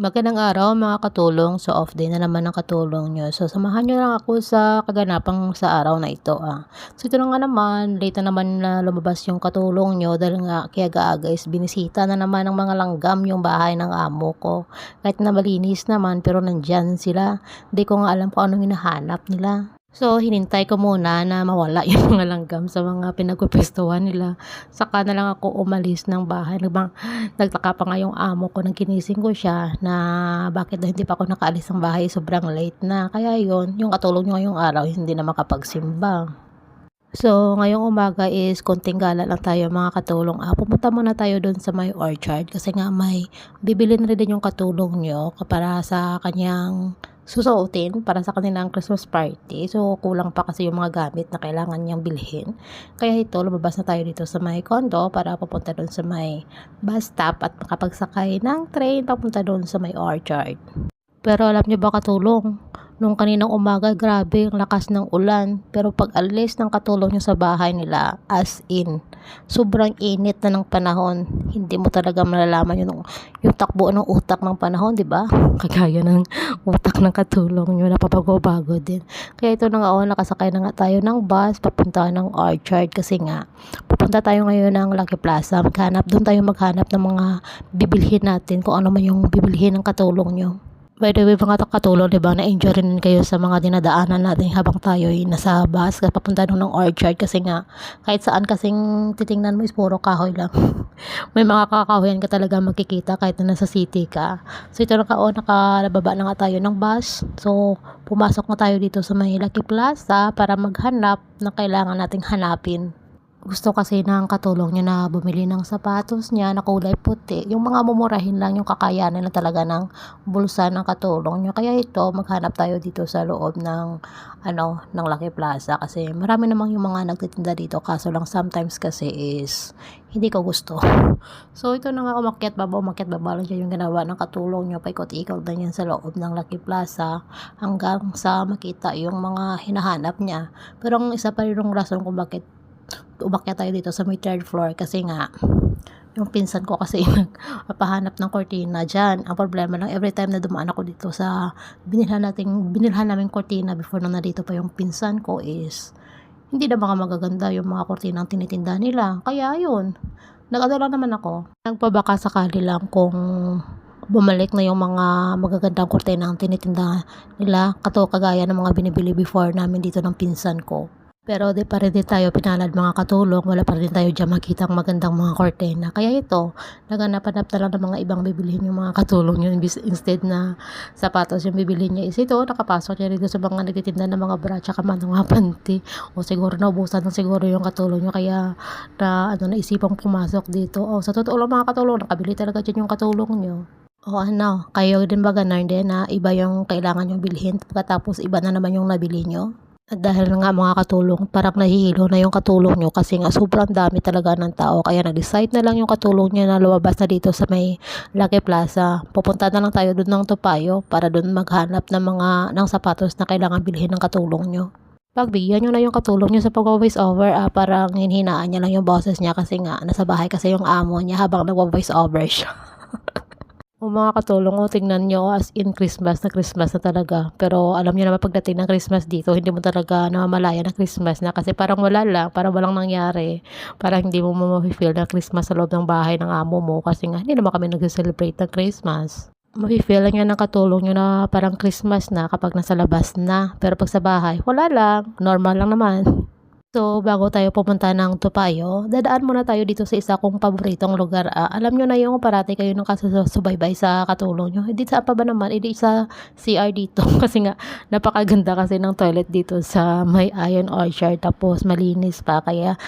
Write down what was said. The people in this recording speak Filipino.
Magandang araw mga katulong. So off day na naman ang katulong nyo. So samahan nyo lang ako sa kaganapang sa araw na ito. So ito na nga naman, late na naman na lumabas yung katulong nyo dahil nga kaya aga is binisita na naman ng mga langgam yung bahay ng amo ko. Kahit na malinis naman pero nandyan sila. Hindi ko nga alam kung anong hinahanap nila. So, hinintay ko muna na mawala yung mga langgam sa mga pinagpupwestuhan nila. Saka na lang ako umalis ng bahay. Nagtaka pa nga yung amo ko nang ginising ko siya na bakit daw hindi pa ako nakaalis ng bahay, sobrang late na. Kaya yun, yung katulong nyo ngayong araw hindi na makapagsimba. So, ngayong umaga is konting gala lang tayo mga katulong. Pumunta muna tayo doon sa may orchard kasi nga may bibili na rin din yung katulong nyo para sa kanyang susuotin para sa kanilang Christmas party. So, kulang pa kasi yung mga gamit na kailangan niyang bilhin. Kaya ito, lumabas na tayo dito sa may condo para papunta doon sa may bus stop at makapagsakay ng train papunta doon sa may orchard. Pero alam niyo ba katulong, nung kaninang umaga grabe ang lakas ng ulan, pero pag alis ng katulong niyo sa bahay nila, as in, sobrang init na ng panahon. Hindi mo talaga malalaman yung takbo ng utak ng panahon, di ba? Kagaya ng utak ng katulong niyo, napapago-bago din. Kaya ito na nga, nakasakay na nga tayo ng bus, papunta ng orchard kasi nga, pupunta tayo ngayon ng Lucky Plaza, doon tayo maghanap ng mga bibilhin natin, kung ano man yung bibilhin ng katulong niyo. By the way, mga katulong, diba, na-enjoy rin kayo sa mga dinadaanan natin habang tayo ay nasa bus, papunta nung ng orchard kasi nga, kahit saan kasing titingnan mo is puro kahoy lang. May mga kakahoyan ka talaga makikita kahit na nasa city ka. So ito nakalababa na nga tayo ng bus. So, pumasok na tayo dito sa may Lucky Plaza para maghanap na kailangan nating hanapin. Gusto kasi ng katulong niya na bumili ng sapatos niya na kulay puti. Yung mga mumurahin lang yung kakayanan na talaga ng bulsa ng katulong niya. Kaya ito, maghanap tayo dito sa loob ng Lucky Plaza. Kasi marami namang yung mga nagtitinda dito. Kaso lang sometimes kasi is hindi ko gusto. So ito na nga, umakyat baba lang siya yung ginawa ng katulong niya. Paikot-ikot na yan sa loob ng Lucky Plaza hanggang sa makita yung mga hinahanap niya. Pero ang isa pa rin yung rason kung bakit umakyat tayo dito sa may third floor kasi nga yung pinsan ko kasi nagpapahanap ng kortina dyan. Ang problema lang, every time na dumaan ako dito sa binilhan namin kortina before na nandito pa yung pinsan ko is hindi na mga magaganda yung mga kortina ang tinitinda nila. Kaya yun, nag-ano lang naman ako, nagpabaka sakali lang kung bumalik na yung mga magagandang kortina ang tinitinda nila, kagaya ng mga binibili before namin dito ng pinsan ko. Pero di pa rin din tayo pinalad mga katulong, wala pa rin tayo dyan makitang magandang mga kortena. Kaya ito, naganap-hanap na lang ng mga ibang bibilihin yung mga katulong yun. Instead na sapatos yung bibilihin niya is ito, nakapasok niya dito sa mga nagtitinda ng mga bra tsaka mga panty. O siguro naubusan ng siguro yung katulong niya kaya naisipang pumasok dito. O sa totoo lang mga katulong, nakabili talaga dyan yung katulong niyo. O kayo din ba ganun din na iba yung kailangan yung bilhin pagkatapos iba na naman yung nabili nyo? At dahil nga mga katulong, parang nahihilo na yung katulong nyo kasi nga sobrang dami talaga ng tao. Kaya nag-decide na lang yung katulong nyo na lumabas na dito sa may Lucky Plaza. Pupunta na lang tayo doon ng Topayo para doon maghanap ng sapatos na kailangan bilhin ng katulong nyo. Pagbigyan nyo na yung katulong nyo sa pag-voice over, parang hinhinaan niya lang yung boses niya kasi nga nasa bahay kasi yung amo niya habang nag-voice over siya. O mga katulong, tingnan nyo as in Christmas na talaga. Pero alam nyo naman pagdating ng Christmas dito, hindi mo talaga namamalaya na Christmas na kasi parang wala lang, parang walang nangyari. Parang hindi mo ma-feel na Christmas sa loob ng bahay ng amo mo kasi nga hindi naman kami nag-celebrate ng Christmas. Ma-feel lang yan ng katulong nyo na parang Christmas na kapag nasa labas na. Pero pag sa bahay, wala lang, normal lang naman. So, bago tayo pumunta ng Topayo, dadaan muna tayo dito sa isa kong paboritong lugar. Alam nyo na yung parati kayo ng kasusubaybay sa katulong nyo. Hindi sa pa ba naman, hindi sa CR dito. Kasi nga, napakaganda kasi ng toilet dito sa may Iron Orchard. Tapos, malinis pa. Kaya,